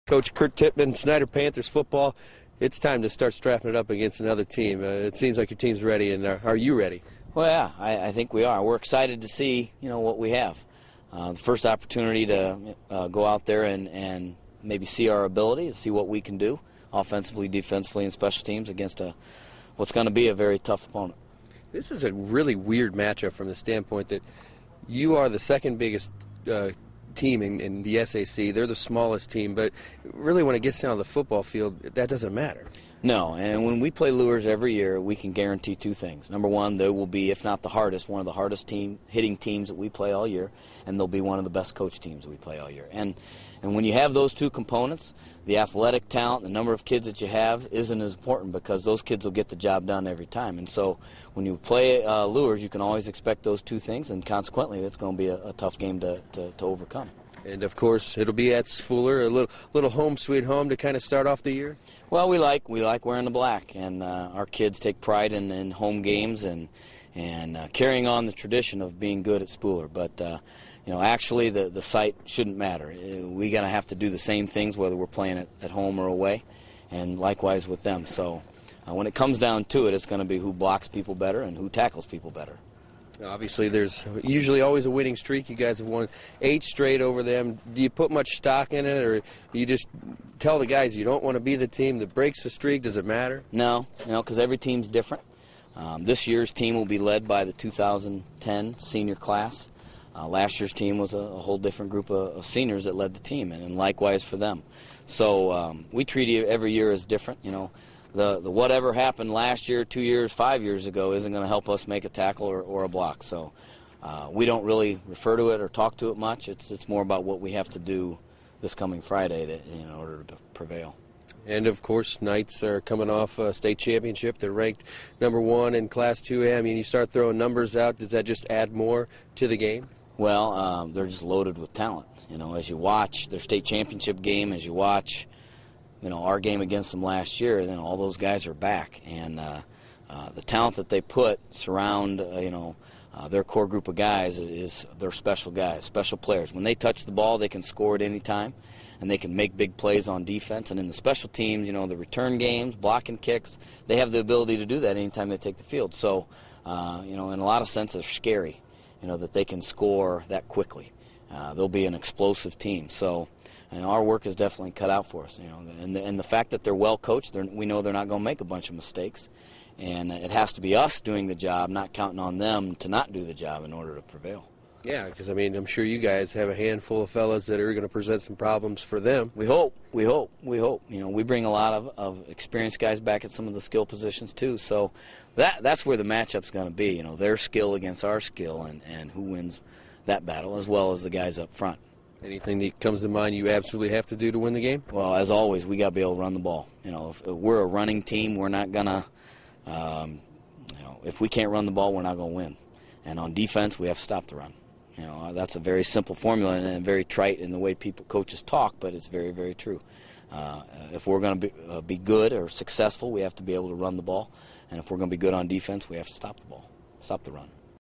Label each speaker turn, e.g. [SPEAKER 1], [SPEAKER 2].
[SPEAKER 1] Coach Kurt Tippmann, Snider Panthers football. It's time to start strapping it up against another team. It seems like your team's ready, and are you ready?
[SPEAKER 2] Well, yeah, I think we are. We're excited to see, what we have. The first opportunity to go out there and maybe see our ability, see what we can do offensively, defensively, and special teams against what's going to be a very tough opponent.
[SPEAKER 1] This is a really weird matchup from the standpoint that you are the second biggest team in the SAC. They're the smallest team, but really when it gets down to the football field, that doesn't matter.
[SPEAKER 2] No, and when we play Lures every year, we can guarantee two things. Number one, they will be, if not the hardest, one of the hardest hitting teams that we play all year, and they'll be one of the best coach teams that we play all year. And when you have those two components, the athletic talent, the number of kids that you have isn't as important because those kids will get the job done every time. And so when you play Lures, you can always expect those two things, and consequently it's going to be a tough game to overcome.
[SPEAKER 1] And, of course, it'll be at Spooler, a little home sweet home to kind of start off the year?
[SPEAKER 2] Well, we like wearing the black, and our kids take pride in home games and carrying on the tradition of being good at Spooler. But, actually the site shouldn't matter. We're going to have to do the same things whether we're playing at home or away, and likewise with them. So when it comes down to it, it's going to be who blocks people better and who tackles people better.
[SPEAKER 1] Obviously, there's usually always a winning streak. You guys have won 8 straight over them. Do you put much stock in it, or you just tell the guys you don't want to be the team that breaks the streak? Does it matter?
[SPEAKER 2] No, because every team's different. This year's team will be led by the 2010 senior class. Last year's team was a whole different group of seniors that led the team, and likewise for them. So we treat every year as different, The whatever happened last year, 2 years, 5 years ago isn't going to help us make a tackle or a block. So we don't really refer to it or talk to it much. It's more about what we have to do this coming Friday in order to prevail.
[SPEAKER 1] And, of course, Knights are coming off a state championship. They're ranked #1 in Class 2A. I mean, you start throwing numbers out, does that just add more to the game?
[SPEAKER 2] Well, they're just loaded with talent. As you watch their state championship game, as you watch our game against them last year, then all those guys are back. And the talent that they surround, their core group of guys is they're special guys, special players. When they touch the ball, they can score at any time, and they can make big plays on defense. And in the special teams, the return games, blocking kicks, they have the ability to do that anytime they take the field. So, in a lot of sense, they're scary, that they can score that quickly. They'll be an explosive team. So, and our work is definitely cut out for us, and the fact that they're well coached, we know they're not going to make a bunch of mistakes, and it has to be us doing the job, not counting on them to not do the job in order to prevail.
[SPEAKER 1] Yeah, because I'm sure you guys have a handful of fellas that are going to present some problems for them.
[SPEAKER 2] We hope. We bring a lot of experienced guys back at some of the skill positions too, so that's where the matchup's going to be. Their skill against our skill, and who wins that battle, as well as the guys up front.
[SPEAKER 1] Anything that comes to mind you absolutely have to do to win the game?
[SPEAKER 2] Well, as always, we got to be able to run the ball. If we're a running team, we're not gonna. If we can't run the ball, we're not gonna win. And on defense, we have to stop the run. That's a very simple formula and very trite in the way coaches talk, but it's very, very true. If we're going to be good or successful, we have to be able to run the ball, and if we're going to be good on defense, we have to stop the run.